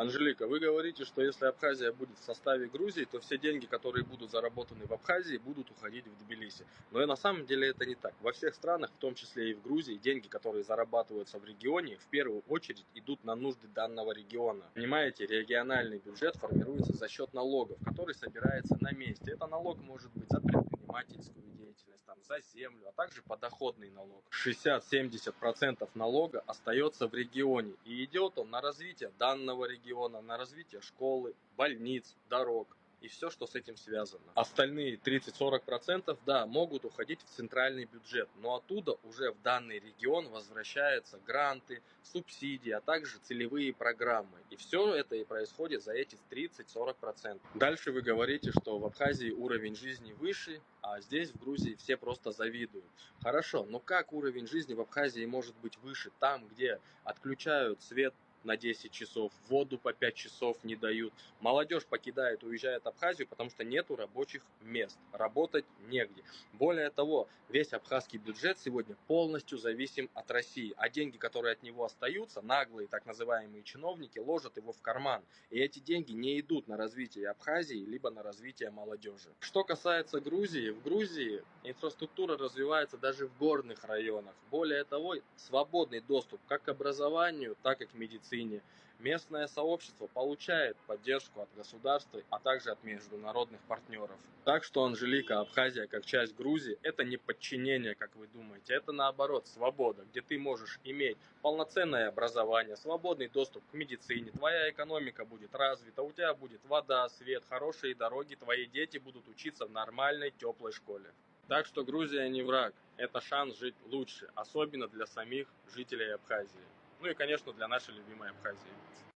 Анжелика, вы говорите, что если Абхазия будет в составе Грузии, то все деньги, которые будут заработаны в Абхазии, будут уходить в Тбилиси. Но на самом деле это не так. Во всех странах, в том числе и в Грузии, деньги, которые зарабатываются в регионе, в первую очередь идут на нужды данного региона. Понимаете, региональный бюджет формируется за счет налогов, который собирается на месте. Это налог может быть за предпринимательскую деятельность, там, за землю, а также подоходный налог. 60-70% налога остается в регионе, и идет он на развитие данного региона, на развитие школы, больниц, дорог и все, что с этим связано. Остальные 30-40%, да, могут уходить в центральный бюджет, но оттуда уже в данный регион возвращаются гранты, субсидии, а также целевые программы. И все это и происходит за эти 30-40%. Дальше вы говорите, что в Абхазии уровень жизни выше, а здесь, в Грузии, все просто завидуют. Хорошо, но как уровень жизни в Абхазии может быть выше там, где отключают свет на 10 часов, воду по 5 часов не дают. Молодежь покидает, уезжает в Абхазию, потому что нету рабочих мест. Работать негде. Более того, весь абхазский бюджет сегодня полностью зависим от России. А деньги, которые от него остаются, наглые так называемые чиновники ложат его в карман. И эти деньги не идут на развитие Абхазии, либо на развитие молодежи. Что касается Грузии, в Грузии инфраструктура развивается даже в горных районах. Более того, свободный доступ как к образованию, так и к медицине. Местное сообщество получает поддержку от государства, а также от международных партнеров. Так что, Анжелика, Абхазия как часть Грузии – это не подчинение, как вы думаете. Это наоборот свобода, где ты можешь иметь полноценное образование, свободный доступ к медицине, твоя экономика будет развита, у тебя будет вода, свет, хорошие дороги, твои дети будут учиться в нормальной теплой школе. Так что Грузия не враг, это шанс жить лучше, особенно для самих жителей Абхазии. Ну и, конечно, для нашей любимой Абхазии.